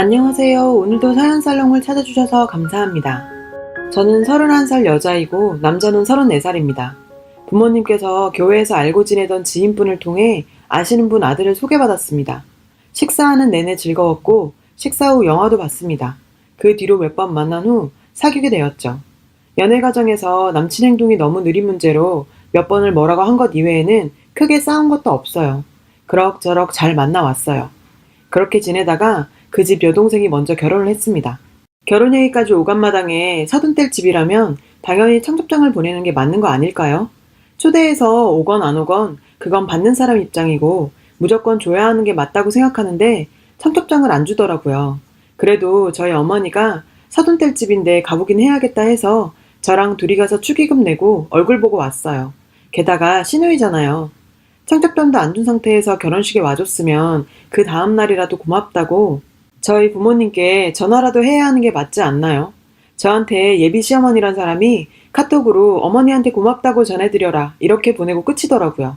안녕하세요. 오늘도 사연살롱을 찾아주셔서 감사합니다. 저는 31살 여자이고 남자는 34살입니다. 부모님께서 교회에서 알고 지내던 지인분을 통해 아시는 분 아들을 소개받았습니다. 식사하는 내내 즐거웠고 식사 후 영화도 봤습니다. 그 뒤로 몇 번 만난 후 사귀게 되었죠. 연애 과정에서 남친 행동이 너무 느린 문제로 몇 번을 뭐라고 한 것 이외에는 크게 싸운 것도 없어요. 그럭저럭 잘 만나왔어요. 그렇게 지내다가 그 집 여동생이 먼저 결혼을 했습니다. 결혼 얘기까지 오간 마당에 서둔뗄 집이라면 당연히 청첩장을 보내는 게 맞는 거 아닐까요? 초대해서 오건 안 오건 그건 받는 사람 입장이고 무조건 줘야 하는 게 맞다고 생각하는데 청첩장을 안 주더라고요. 그래도 저희 어머니가 서둔뗄 집인데 가보긴 해야겠다 해서 저랑 둘이 가서 축의금 내고 얼굴 보고 왔어요. 게다가 시누이잖아요. 청첩장도 안 준 상태에서 결혼식에 와줬으면 그 다음 날이라도 고맙다고 저희 부모님께 전화라도 해야 하는 게 맞지 않나요? 저한테 예비 시어머니란 사람이 카톡으로 어머니한테 고맙다고 전해드려라 이렇게 보내고 끝이더라고요.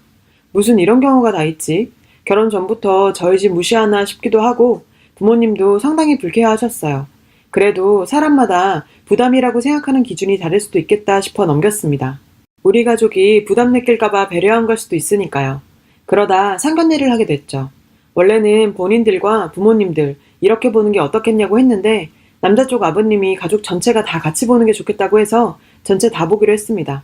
무슨 이런 경우가 다 있지? 결혼 전부터 저희 집 무시하나 싶기도 하고 부모님도 상당히 불쾌해하셨어요. 그래도 사람마다 부담이라고 생각하는 기준이 다를 수도 있겠다 싶어 넘겼습니다. 우리 가족이 부담 느낄까봐 배려한 걸 수도 있으니까요. 그러다 상견례를 하게 됐죠. 원래는 본인들과 부모님들 이렇게 보는 게 어떻겠냐고 했는데 남자 쪽 아버님이 가족 전체가 다 같이 보는 게 좋겠다고 해서 전체 다 보기로 했습니다.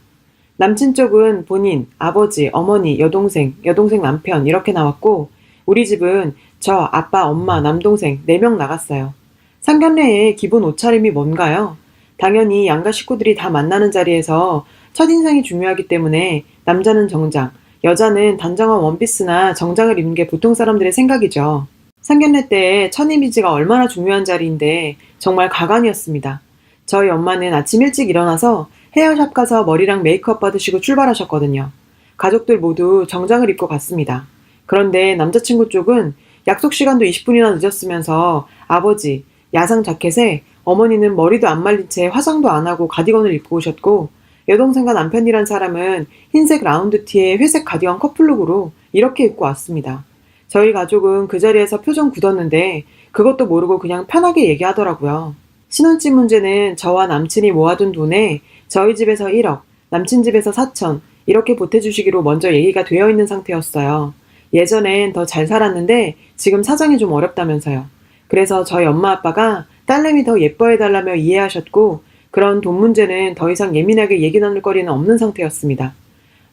남친 쪽은 본인, 아버지, 어머니, 여동생, 여동생 남편 이렇게 나왔고 우리 집은 저, 아빠, 엄마, 남동생 4명 나갔어요. 상견례의 기본 옷차림이 뭔가요? 당연히 양가 식구들이 다 만나는 자리에서 첫인상이 중요하기 때문에 남자는 정장, 여자는 단정한 원피스나 정장을 입는 게 보통 사람들의 생각이죠. 상견례 때 첫 이미지가 얼마나 중요한 자리인데 정말 가관이었습니다. 저희 엄마는 아침 일찍 일어나서 헤어샵 가서 머리랑 메이크업 받으시고 출발하셨거든요. 가족들 모두 정장을 입고 갔습니다. 그런데 남자친구 쪽은 약속 시간도 20분이나 늦었으면서 아버지 야상 자켓에 어머니는 머리도 안 말린 채 화장도 안 하고 가디건을 입고 오셨고 여동생과 남편이란 사람은 흰색 라운드 티에 회색 가디건 커플룩으로 이렇게 입고 왔습니다. 저희 가족은 그 자리에서 표정 굳었는데 그것도 모르고 그냥 편하게 얘기하더라고요. 신혼집 문제는 저와 남친이 모아둔 돈에 저희 집에서 1억, 남친 집에서 4천 이렇게 보태주시기로 먼저 얘기가 되어 있는 상태였어요. 예전엔 더 잘 살았는데 지금 사정이 좀 어렵다면서요. 그래서 저희 엄마 아빠가 딸내미 더 예뻐해달라며 이해하셨고 그런 돈 문제는 더 이상 예민하게 얘기 나눌 거리는 없는 상태였습니다.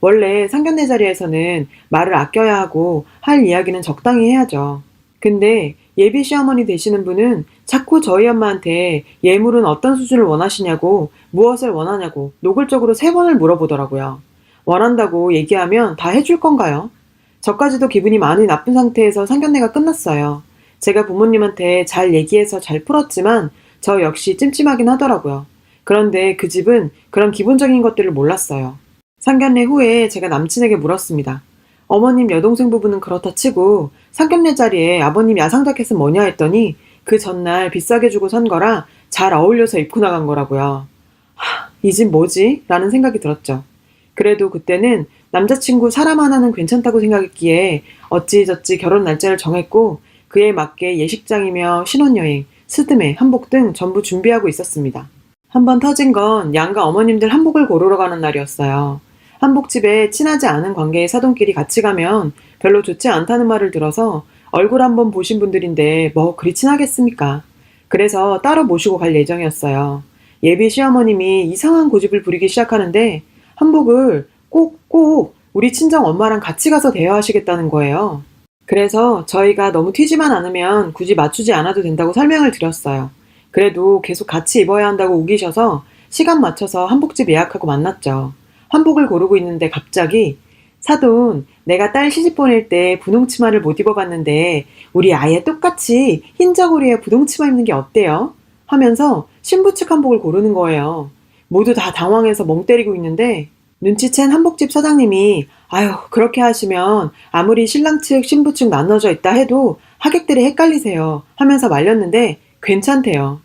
원래 상견례 자리에서는 말을 아껴야 하고 할 이야기는 적당히 해야죠. 근데 예비 시어머니 되시는 분은 자꾸 저희 엄마한테 예물은 어떤 수준을 원하시냐고 무엇을 원하냐고 노골적으로 3번을 물어보더라고요. 원한다고 얘기하면 다 해줄 건가요? 저까지도 기분이 많이 나쁜 상태에서 상견례가 끝났어요. 제가 부모님한테 잘 얘기해서 잘 풀었지만 저 역시 찜찜하긴 하더라고요. 그런데 그 집은 그런 기본적인 것들을 몰랐어요. 상견례 후에 제가 남친에게 물었습니다. 어머님 여동생 부부는 그렇다 치고 상견례 자리에 아버님 야상 자켓은 뭐냐 했더니 그 전날 비싸게 주고 산 거라 잘 어울려서 입고 나간 거라고요. 이 집 뭐지? 라는 생각이 들었죠. 그래도 그때는 남자친구 사람 하나는 괜찮다고 생각했기에 어찌저찌 결혼 날짜를 정했고 그에 맞게 예식장이며 신혼여행, 스드메, 한복 등 전부 준비하고 있었습니다. 한번 터진 건 양가 어머님들 한복을 고르러 가는 날이었어요. 한복집에 친하지 않은 관계의 사돈끼리 같이 가면 별로 좋지 않다는 말을 들어서 얼굴 한번 보신 분들인데 뭐 그리 친하겠습니까? 그래서 따로 모시고 갈 예정이었어요. 예비 시어머님이 이상한 고집을 부리기 시작하는데 한복을 꼭 우리 친정 엄마랑 같이 가서 대여하시겠다는 거예요. 그래서 저희가 너무 튀지만 않으면 굳이 맞추지 않아도 된다고 설명을 드렸어요. 그래도 계속 같이 입어야 한다고 우기셔서 시간 맞춰서 한복집 예약하고 만났죠. 한복을 고르고 있는데 갑자기 사돈, 내가 딸 시집 보낼 때 분홍치마를 못 입어봤는데 우리 아예 똑같이 흰 저고리에 분홍치마 입는 게 어때요? 하면서 신부 측 한복을 고르는 거예요. 모두 다 당황해서 멍 때리고 있는데 눈치챈 한복집 사장님이 아유 그렇게 하시면 아무리 신랑 측 신부 측 나눠져 있다 해도 하객들이 헷갈리세요 하면서 말렸는데 괜찮대요.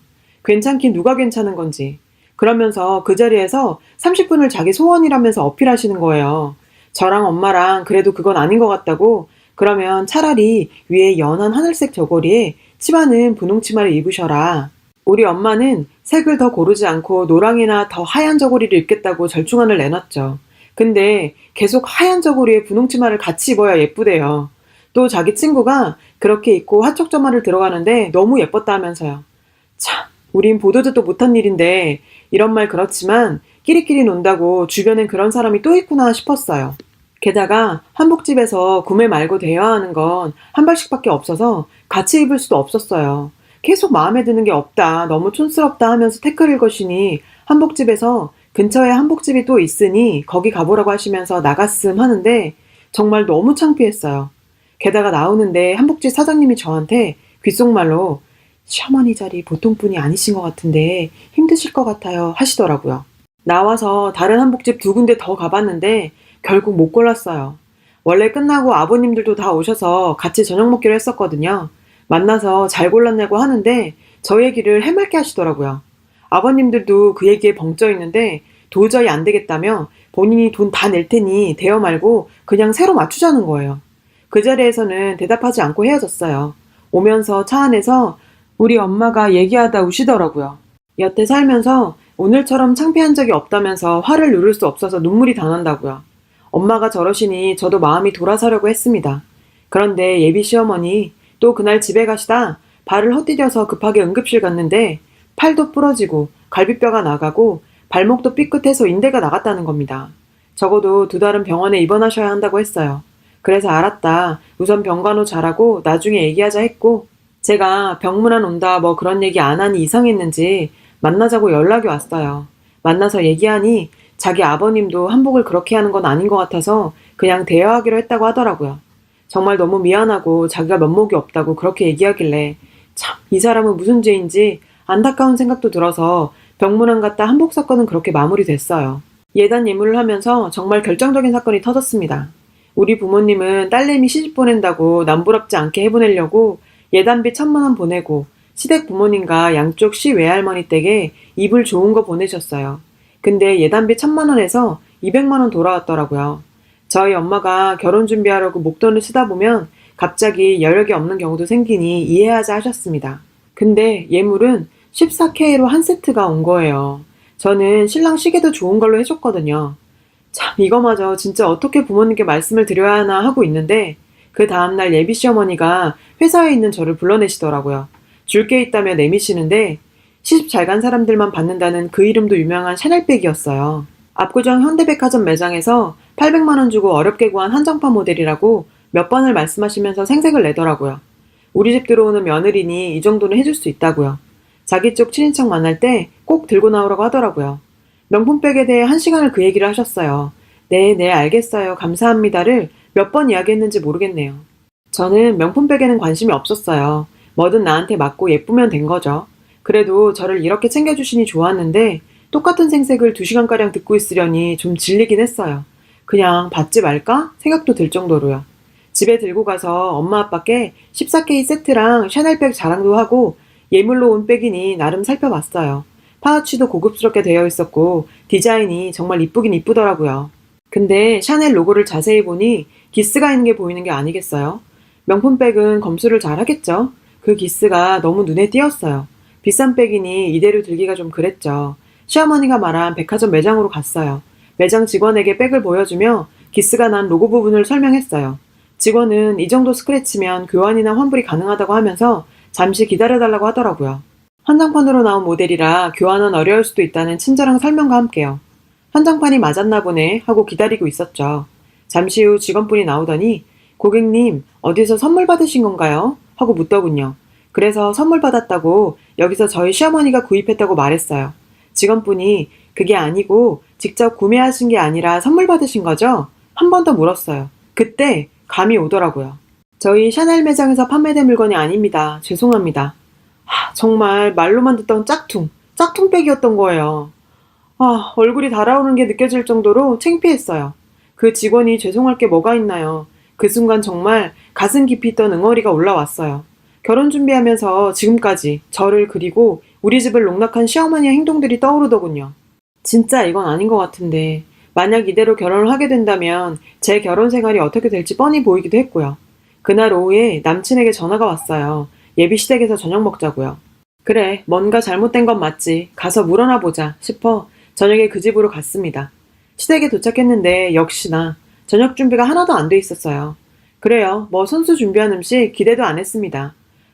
괜찮긴 누가 괜찮은 건지. 그러면서 그 자리에서 30분을 자기 소원이라면서 어필하시는 거예요. 저랑 엄마랑 그래도 그건 아닌 것 같다고 그러면 차라리 위에 연한 하늘색 저고리에 치마는 분홍 치마를 입으셔라. 우리 엄마는 색을 더 고르지 않고 노랑이나 더 하얀 저고리를 입겠다고 절충안을 내놨죠. 근데 계속 하얀 저고리에 분홍 치마를 같이 입어야 예쁘대요. 또 자기 친구가 그렇게 입고 화촉점화를 들어가는데 너무 예뻤다 하면서요. 참, 우린 보도 듣도 못한 일인데 이런 말 그렇지만 끼리끼리 논다고 주변엔 그런 사람이 또 있구나 싶었어요. 게다가 한복집에서 구매 말고 대여하는 건 한 벌씩밖에 없어서 같이 입을 수도 없었어요. 계속 마음에 드는 게 없다, 너무 촌스럽다 하면서 태클을 거시니 한복집에서 근처에 한복집이 또 있으니 거기 가보라고 하시면서 나갔음 하는데 정말 너무 창피했어요. 게다가 나오는데 한복집 사장님이 저한테 귓속말로 시어머니 자리 보통 분이 아니신 것 같은데 힘드실 것 같아요 하시더라고요. 나와서 다른 한복집 2군데 더 가봤는데 결국 못 골랐어요. 원래 끝나고 아버님들도 다 오셔서 같이 저녁 먹기로 했었거든요. 만나서 잘 골랐냐고 하는데 저 얘기를 해맑게 하시더라고요. 아버님들도 그 얘기에 벙쪄 있는데 도저히 안 되겠다며 본인이 돈 다 낼 테니 대여 말고 그냥 새로 맞추자는 거예요. 그 자리에서는 대답하지 않고 헤어졌어요. 오면서 차 안에서 우리 엄마가 얘기하다 우시더라고요. 여태 살면서 오늘처럼 창피한 적이 없다면서 화를 누를 수 없어서 눈물이 다 난다고요. 엄마가 저러시니 저도 마음이 돌아서려고 했습니다. 그런데 예비 시어머니 또 그날 집에 가시다 발을 헛디뎌서 급하게 응급실 갔는데 팔도 부러지고 갈비뼈가 나가고 발목도 삐끗해서 인대가 나갔다는 겁니다. 적어도 2달은 병원에 입원하셔야 한다고 했어요. 그래서 알았다. 우선 병간호 잘하고 나중에 얘기하자 했고 제가 병문안 온다 뭐 그런 얘기 안 하니 이상했는지 만나자고 연락이 왔어요. 만나서 얘기하니 자기 아버님도 한복을 그렇게 하는 건 아닌 것 같아서 그냥 대여하기로 했다고 하더라고요. 정말 너무 미안하고 자기가 면목이 없다고 그렇게 얘기하길래 참 이 사람은 무슨 죄인지 안타까운 생각도 들어서 병문안 갔다 한복 사건은 그렇게 마무리됐어요. 예단 예물을 하면서 정말 결정적인 사건이 터졌습니다. 우리 부모님은 딸내미 시집 보낸다고 남부럽지 않게 해보내려고 예단비 1,000만 원 보내고 시댁 부모님과 양쪽 시 외할머니 댁에 이불 좋은 거 보내셨어요. 근데 예단비 1,000만 원에서 200만 원 돌아왔더라고요. 저희 엄마가 결혼 준비하려고 목돈을 쓰다 보면 갑자기 여력이 없는 경우도 생기니 이해하자 하셨습니다. 근데 예물은 14K로 한 세트가 온 거예요. 저는 신랑 시계도 좋은 걸로 해줬거든요. 참 이거마저 진짜 어떻게 부모님께 말씀을 드려야 하나 하고 있는데 그 다음날 예비 시어머니가 회사에 있는 저를 불러내시더라고요. 줄 게 있다며 내미시는데 시집 잘 간 사람들만 받는다는 그 이름도 유명한 샤넬백이었어요. 압구정 현대백화점 매장에서 800만 원 주고 어렵게 구한 한정판 모델이라고 몇 번을 말씀하시면서 생색을 내더라고요. 우리 집 들어오는 며느리니 이 정도는 해줄 수 있다고요. 자기 쪽 친인척 만날 때 꼭 들고 나오라고 하더라고요. 명품백에 대해 1시간을 그 얘기를 하셨어요. 네, 네, 알겠어요. 감사합니다를 몇 번 이야기했는지 모르겠네요. 저는 명품백에는 관심이 없었어요. 뭐든 나한테 맞고 예쁘면 된 거죠. 그래도 저를 이렇게 챙겨주시니 좋았는데 똑같은 생색을 2시간가량 듣고 있으려니 좀 질리긴 했어요. 그냥 받지 말까? 생각도 들 정도로요. 집에 들고 가서 엄마 아빠께 14K 세트랑 샤넬백 자랑도 하고 예물로 온 백이니 나름 살펴봤어요. 파우치도 고급스럽게 되어 있었고 디자인이 정말 이쁘긴 이쁘더라고요. 근데 샤넬 로고를 자세히 보니 기스가 있는 게 보이는 게 아니겠어요? 명품백은 검수를 잘 하겠죠? 그 기스가 너무 눈에 띄었어요. 비싼 백이니 이대로 들기가 좀 그랬죠. 시어머니가 말한 백화점 매장으로 갔어요. 매장 직원에게 백을 보여주며 기스가 난 로고 부분을 설명했어요. 직원은 이 정도 스크래치면 교환이나 환불이 가능하다고 하면서 잠시 기다려달라고 하더라고요. 한정판으로 나온 모델이라 교환은 어려울 수도 있다는 친절한 설명과 함께요. 한정판이 맞았나 보네 하고 기다리고 있었죠. 잠시 후 직원분이 나오더니 고객님 어디서 선물 받으신 건가요? 하고 묻더군요. 그래서 선물 받았다고 여기서 저희 시어머니가 구입했다고 말했어요. 직원분이 그게 아니고 직접 구매하신 게 아니라 선물 받으신 거죠? 한 번 더 물었어요. 그때 감이 오더라고요. 저희 샤넬 매장에서 판매된 물건이 아닙니다. 죄송합니다. 정말 말로만 듣던 짝퉁백이었던 거예요. 얼굴이 달아오르는 게 느껴질 정도로 창피했어요. 그 직원이 죄송할 게 뭐가 있나요? 그 순간 정말 가슴 깊이 있던 응어리가 올라왔어요. 결혼 준비하면서 지금까지 저를 그리고 우리 집을 농락한 시어머니의 행동들이 떠오르더군요. 진짜 이건 아닌 것 같은데 만약 이대로 결혼을 하게 된다면 제 결혼 생활이 어떻게 될지 뻔히 보이기도 했고요. 그날 오후에 남친에게 전화가 왔어요. 예비 시댁에서 저녁 먹자고요. 그래, 뭔가 잘못된 건 맞지. 가서 물어나 보자 싶어 저녁에 그 집으로 갔습니다. 시댁에 도착했는데 역시나 저녁 준비가 하나도 안 돼 있었어요. 그래요, 뭐 손수 준비한 음식 기대도 안 했습니다.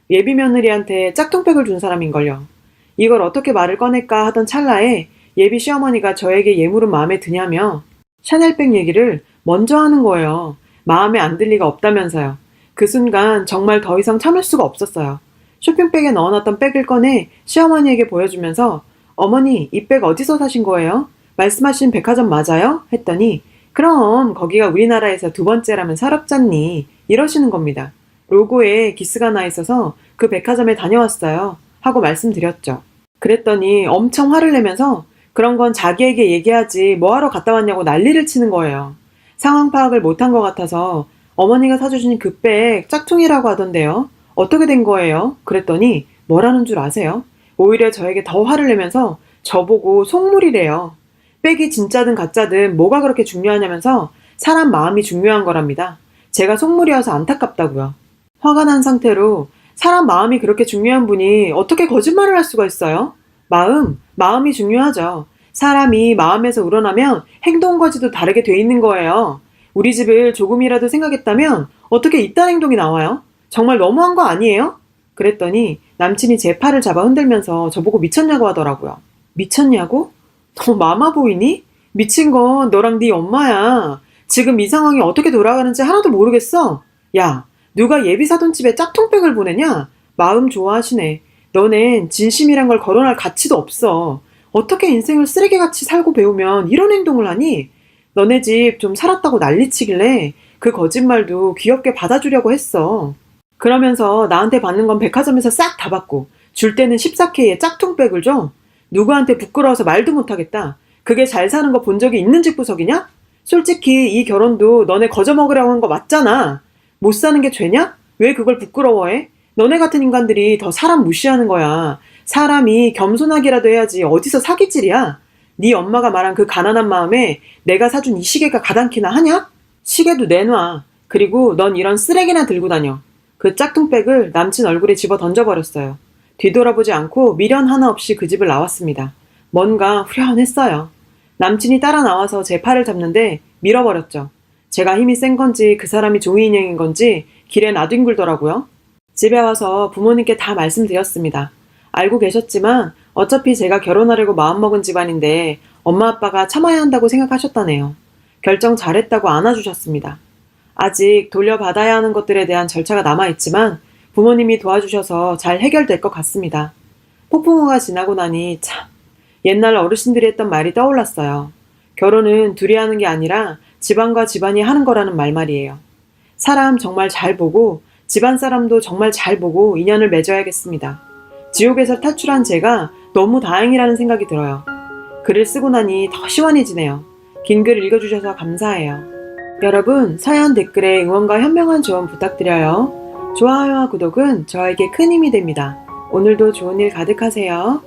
예비 며느리한테 짝퉁백을 준 사람인걸요. 이걸 어떻게 말을 꺼낼까 하던 찰나에 예비 시어머니가 저에게 예물은 마음에 드냐며 샤넬백 얘기를 먼저 하는 거예요. 마음에 안 들 리가 없다면서요. 그 순간 정말 더 이상 참을 수가 없었어요. 쇼핑백에 넣어놨던 백을 꺼내 시어머니에게 보여주면서 어머니, 이 백 어디서 사신 거예요? 말씀하신 백화점 맞아요? 했더니 그럼 거기가 우리나라에서 두 번째라면 서럽잖니 이러시는 겁니다. 로고에 기스가 나 있어서 그 백화점에 다녀왔어요 하고 말씀드렸죠. 그랬더니 엄청 화를 내면서 그런 건 자기에게 얘기하지 뭐하러 갔다 왔냐고 난리를 치는 거예요. 상황 파악을 못한 것 같아서 어머니가 사주신 그 백 짝퉁이라고 하던데요. 어떻게 된 거예요? 그랬더니 뭐라는 줄 아세요? 오히려 저에게 더 화를 내면서 저보고 속물이래요. 백이 진짜든 가짜든 뭐가 그렇게 중요하냐면서 사람 마음이 중요한 거랍니다. 제가 속물이어서 안타깝다고요. 화가 난 상태로 사람 마음이 그렇게 중요한 분이 어떻게 거짓말을 할 수가 있어요? 마음이 중요하죠. 사람이 마음에서 우러나면 행동거지도 다르게 돼 있는 거예요. 우리 집을 조금이라도 생각했다면 어떻게 이딴 행동이 나와요? 정말 너무한 거 아니에요? 그랬더니 남친이 제 팔을 잡아 흔들면서 저보고 미쳤냐고 하더라고요. 미쳤냐고? 너 마마 보이니? 미친 건 너랑 네 엄마야. 지금 이 상황이 어떻게 돌아가는지 하나도 모르겠어? 야, 누가 예비 사돈집에 짝퉁백을 보내냐? 마음 좋아하시네. 너넨 진심이란 걸 거론할 가치도 없어. 어떻게 인생을 쓰레기같이 살고 배우면 이런 행동을 하니? 너네 집 좀 살았다고 난리치길래 그 거짓말도 귀엽게 받아주려고 했어. 그러면서 나한테 받는 건 백화점에서 싹 다 받고 줄 때는 14K의 짝퉁백을 줘? 누구한테 부끄러워서 말도 못하겠다. 그게 잘 사는 거 본 적이 있는 집구석이냐? 솔직히 이 결혼도 너네 거저먹으려고 한 거 맞잖아. 못 사는 게 죄냐? 왜 그걸 부끄러워해? 너네 같은 인간들이 더 사람 무시하는 거야. 사람이 겸손하기라도 해야지 어디서 사기질이야? 네 엄마가 말한 그 가난한 마음에 내가 사준 이 시계가 가당키나 하냐? 시계도 내놔. 그리고 넌 이런 쓰레기나 들고 다녀. 그 짝퉁백을 남친 얼굴에 집어 던져버렸어요. 뒤돌아보지 않고 미련 하나 없이 그 집을 나왔습니다. 뭔가 후련했어요. 남친이 따라 나와서 제 팔을 잡는데 밀어버렸죠. 제가 힘이 센 건지 그 사람이 종이 인형인 건지 길에 나뒹굴더라고요. 집에 와서 부모님께 다 말씀드렸습니다. 알고 계셨지만 어차피 제가 결혼하려고 마음먹은 집안인데 엄마 아빠가 참아야 한다고 생각하셨다네요. 결정 잘했다고 안아주셨습니다. 아직 돌려받아야 하는 것들에 대한 절차가 남아있지만 부모님이 도와주셔서 잘 해결될 것 같습니다. 폭풍우가 지나고 나니 참 옛날 어르신들이 했던 말이 떠올랐어요. 결혼은 둘이 하는 게 아니라 집안과 집안이 하는 거라는 말이에요. 사람 정말 잘 보고 집안 사람도 정말 잘 보고 인연을 맺어야겠습니다. 지옥에서 탈출한 제가 너무 다행이라는 생각이 들어요. 글을 쓰고 나니 더 시원해지네요. 긴 글 읽어주셔서 감사해요. 여러분, 사연 댓글에 응원과 현명한 조언 부탁드려요. 좋아요와 구독은 저에게 큰 힘이 됩니다. 오늘도 좋은 일 가득하세요.